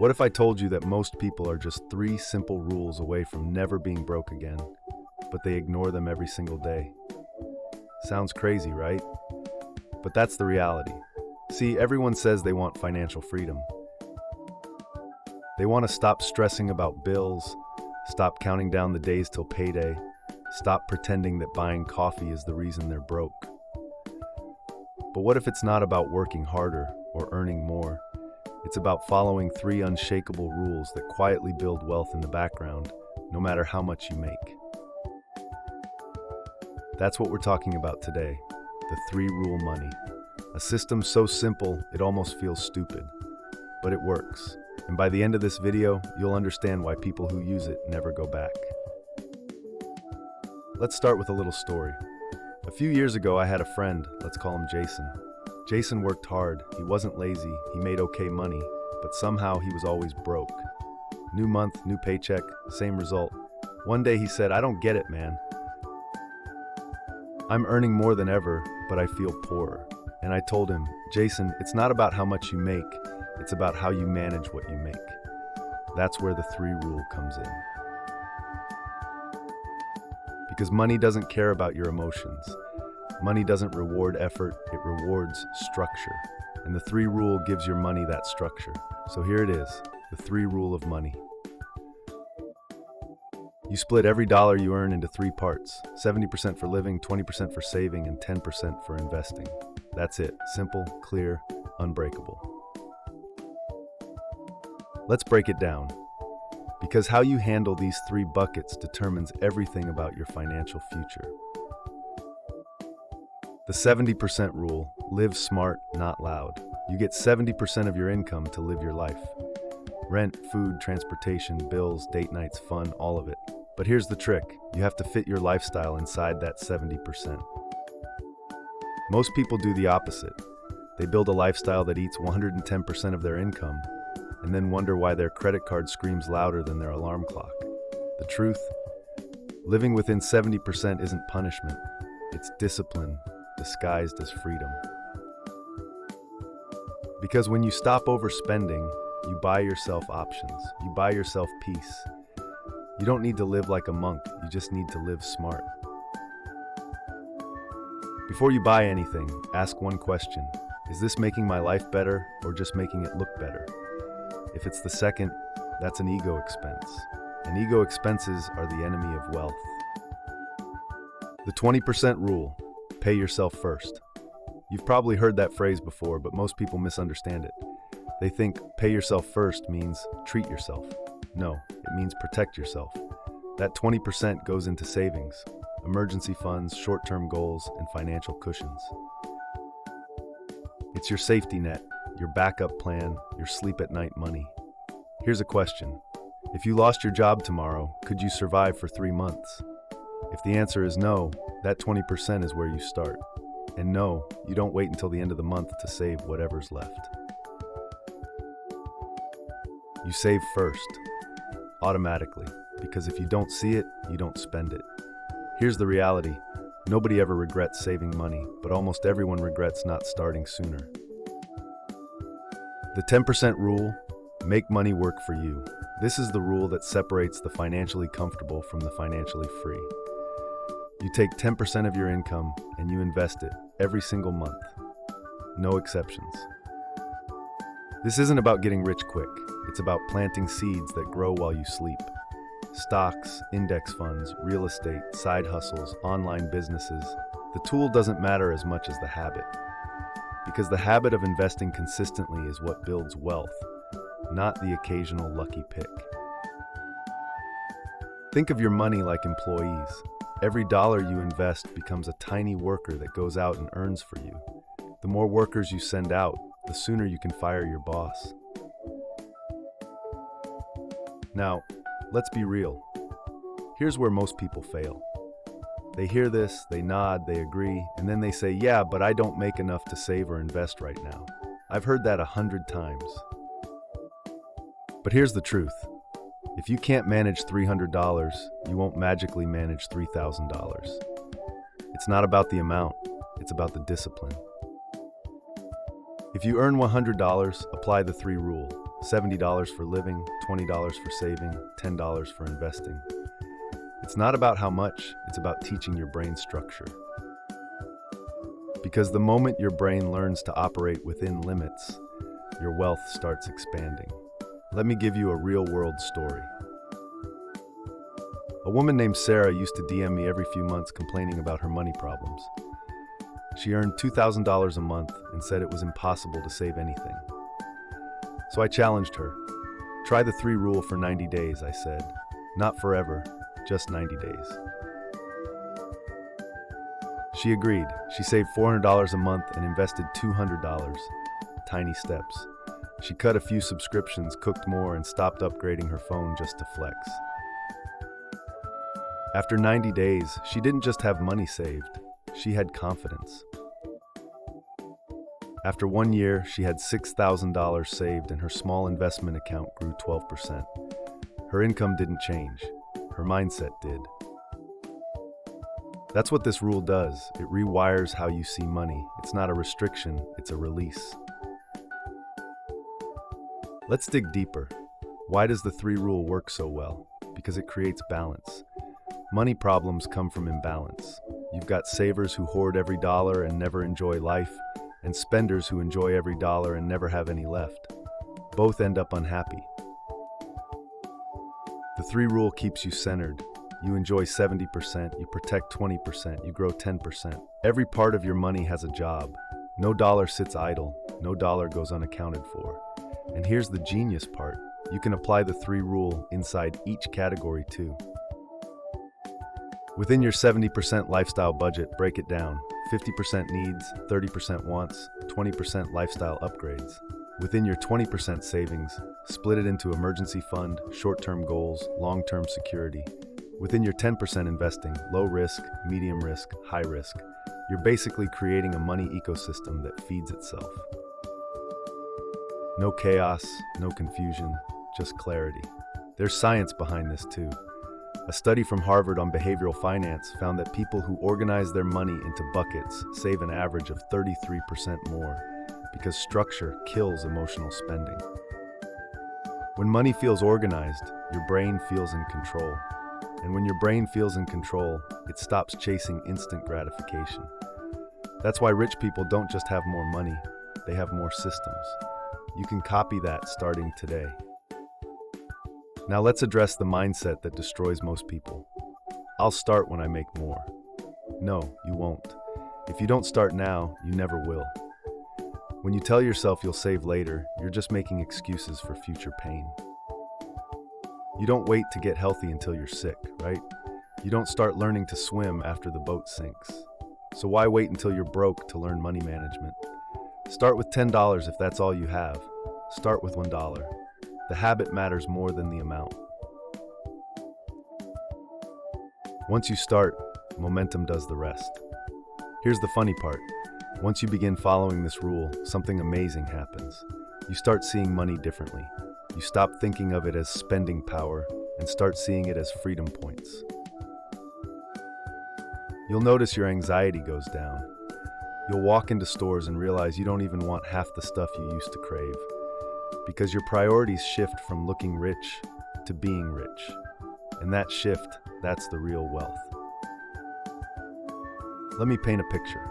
What if I told you that most people are just 3 simple rules away from never being broke again, but they ignore them every single day? Sounds crazy, right? But that's the reality. See, everyone says they want financial freedom. They want to stop stressing about bills, stop counting down the days till payday, stop pretending that buying coffee is the reason they're broke. But what if it's not about working harder or earning more? It's about following 3 unshakable rules that quietly build wealth in the background, no matter how much you make. That's what we're talking about today, the 3-rule money. A system so simple, it almost feels stupid. But it works. And by the end of this video, you'll understand why people who use it never go back. Let's start with a little story. A few years ago, I had a friend, let's call him Jason. Jason worked hard, he wasn't lazy, he made okay money, but somehow he was always broke. New month, new paycheck, same result. One day he said, "I don't get it, man. I'm earning more than ever, but I feel poorer." And I told him, "Jason, it's not about how much you make, it's about how you manage what you make." That's where the 3 rule comes in. Because money doesn't care about your emotions. Money doesn't reward effort, it rewards structure. And the 3 rule gives your money that structure. So here it is, the 3 rule of money. You split every dollar you earn into 3 parts, 70% for living, 20% for saving, and 10% for investing. That's it, simple, clear, unbreakable. Let's break it down. Because how you handle these 3 buckets determines everything about your financial future. The 70% rule, live smart, not loud. You get 70% of your income to live your life. Rent, food, transportation, bills, date nights, fun, all of it. But here's the trick, you have to fit your lifestyle inside that 70%. Most people do the opposite. They build a lifestyle that eats 110% of their income, and then wonder why their credit card screams louder than their alarm clock. The truth? Living within 70% isn't punishment, it's discipline disguised as freedom. Because when you stop overspending, you buy yourself options, you buy yourself peace. You don't need to live like a monk, you just need to live smart. Before you buy anything, ask one question. Is this making my life better or just making it look better? If it's the second, that's an ego expense. And ego expenses are the enemy of wealth. The 20% rule, pay yourself first. You've probably heard that phrase before, but most people misunderstand it. They think pay yourself first means treat yourself. No, it means protect yourself. That 20% goes into savings, emergency funds, short-term goals, and financial cushions. It's your safety net, your backup plan, your sleep at night money. Here's a question. If you lost your job tomorrow, could you survive for 3 months? If the answer is no, that 20% is where you start. And no, you don't wait until the end of the month to save whatever's left. You save first, automatically, because if you don't see it, you don't spend it. Here's the reality. Nobody ever regrets saving money, but almost everyone regrets not starting sooner. The 10% rule, make money work for you. This is the rule that separates the financially comfortable from the financially free. You take 10% of your income and you invest it every single month. No exceptions. This isn't about getting rich quick. It's about planting seeds that grow while you sleep. Stocks, index funds, real estate, side hustles, online businesses. The tool doesn't matter as much as the habit. Because the habit of investing consistently is what builds wealth, not the occasional lucky pick. Think of your money like employees. Every dollar you invest becomes a tiny worker that goes out and earns for you. The more workers you send out, the sooner you can fire your boss. Now, let's be real. Here's where most people fail. They hear this, they nod, they agree, and then they say, "Yeah, but I don't make enough to save or invest right now." I've heard that 100 times. But here's the truth. If you can't manage $300, you won't magically manage $3,000. It's not about the amount, it's about the discipline. If you earn $100, apply the 3 rule. $70 for living, $20 for saving, $10 for investing. It's not about how much, it's about teaching your brain structure. Because the moment your brain learns to operate within limits, your wealth starts expanding. Let me give you a real-world story. A woman named Sarah used to DM me every few months complaining about her money problems. She earned $2,000 a month and said it was impossible to save anything. So I challenged her. Try the 3 rule for 90 days, I said. Not forever, just 90 days. She agreed. She saved $400 a month and invested $200. Tiny steps. She cut a few subscriptions, cooked more, and stopped upgrading her phone just to flex. After 90 days, she didn't just have money saved, she had confidence. After 1 year, she had $6,000 saved and her small investment account grew 12%. Her income didn't change, her mindset did. That's what this rule does. It rewires how you see money. It's not a restriction, it's a release. Let's dig deeper. Why does the 3 rule work so well? Because it creates balance. Money problems come from imbalance. You've got savers who hoard every dollar and never enjoy life, and spenders who enjoy every dollar and never have any left. Both end up unhappy. The 3 rule keeps you centered. You enjoy 70%, you protect 20%, you grow 10%. Every part of your money has a job. No dollar sits idle, no dollar goes unaccounted for. And here's the genius part. You can apply the 3 rule inside each category too. Within your 70% lifestyle budget, break it down. 50% needs, 30% wants, 20% lifestyle upgrades. Within your 20% savings, split it into emergency fund, short-term goals, long-term security. Within your 10% investing, low risk, medium risk, high risk. You're basically creating a money ecosystem that feeds itself. No chaos, no confusion, just clarity. There's science behind this too. A study from Harvard on behavioral finance found that people who organize their money into buckets save an average of 33% more because structure kills emotional spending. When money feels organized, your brain feels in control. And when your brain feels in control, it stops chasing instant gratification. That's why rich people don't just have more money, they have more systems. You can copy that starting today. Now let's address the mindset that destroys most people. I'll start when I make more. No, you won't. If you don't start now, you never will. When you tell yourself you'll save later, you're just making excuses for future pain. You don't wait to get healthy until you're sick, right? You don't start learning to swim after the boat sinks. So why wait until you're broke to learn money management? Start with $10 if that's all you have. Start with $1. The habit matters more than the amount. Once you start, momentum does the rest. Here's the funny part. Once you begin following this rule, something amazing happens. You start seeing money differently. You stop thinking of it as spending power and start seeing it as freedom points. You'll notice your anxiety goes down. You'll walk into stores and realize you don't even want half the stuff you used to crave. Because your priorities shift from looking rich to being rich. And that shift, that's the real wealth. Let me paint a picture.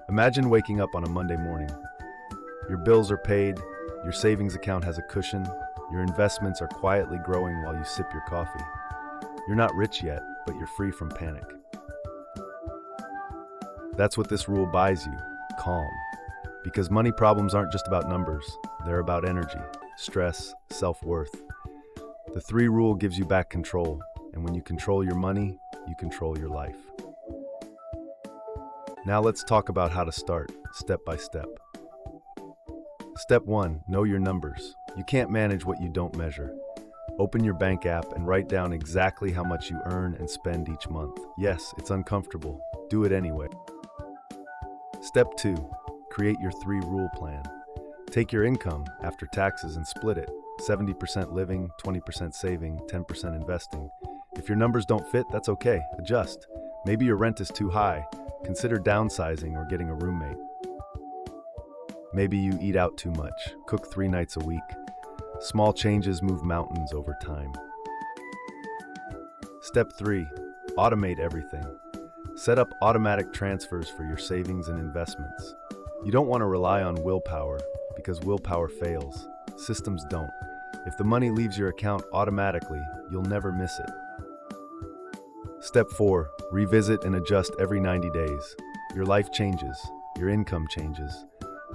Imagine waking up on a Monday morning. Your bills are paid, your savings account has a cushion, your investments are quietly growing while you sip your coffee. You're not rich yet, but you're free from panic. That's what this rule buys you, calm. Because money problems aren't just about numbers, they're about energy, stress, self-worth. The 3 rule gives you back control, and when you control your money, you control your life. Now let's talk about how to start, step by step. Step 1, know your numbers. You can't manage what you don't measure. Open your bank app and write down exactly how much you earn and spend each month. Yes, it's uncomfortable. Do it anyway. Step 2, create your 3 rule plan. Take your income after taxes and split it. 70% living, 20% saving, 10% investing. If your numbers don't fit, that's okay. Adjust. Maybe your rent is too high. Consider downsizing or getting a roommate. Maybe you eat out too much. Cook 3 nights a week. Small changes move mountains over time. Step 3. Automate everything. Set up automatic transfers for your savings and investments. You don't want to rely on willpower, because willpower fails. Systems don't. If the money leaves your account automatically, you'll never miss it. Step 4. Revisit and adjust every 90 days. Your life changes. Your income changes.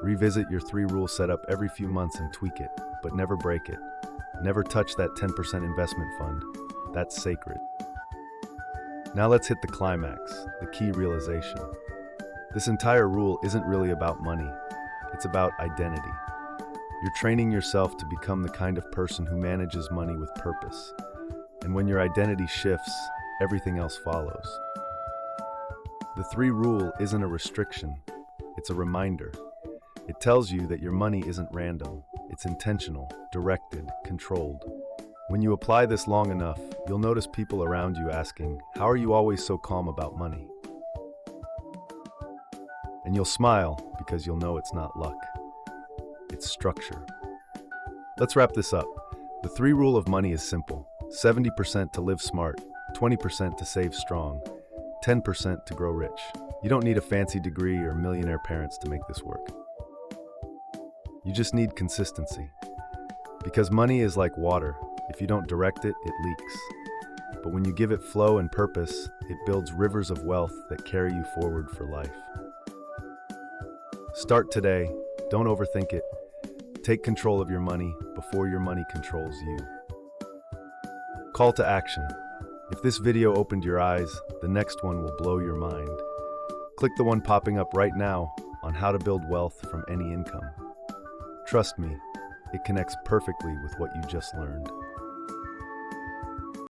Revisit your 3-rule setup every few months and tweak it, but never break it. Never touch that 10% investment fund. That's sacred. Now let's hit the climax, the key realization. This entire rule isn't really about money. It's about identity. You're training yourself to become the kind of person who manages money with purpose. And when your identity shifts, everything else follows. The 3-rule isn't a restriction, it's a reminder. It tells you that your money isn't random, it's intentional, directed, controlled. When you apply this long enough, you'll notice people around you asking, "How are you always so calm about money?" And you'll smile because you'll know it's not luck. It's structure. Let's wrap this up. The 3-rule of money is simple. 70% to live smart, 20% to save strong, 10% to grow rich. You don't need a fancy degree or millionaire parents to make this work. You just need consistency. Because money is like water. If you don't direct it, it leaks. But when you give it flow and purpose, it builds rivers of wealth that carry you forward for life. Start today. Don't overthink it. Take control of your money before your money controls you. Call to action. If this video opened your eyes, the next one will blow your mind. Click the one popping up right now on how to build wealth from any income. Trust me, it connects perfectly with what you just learned.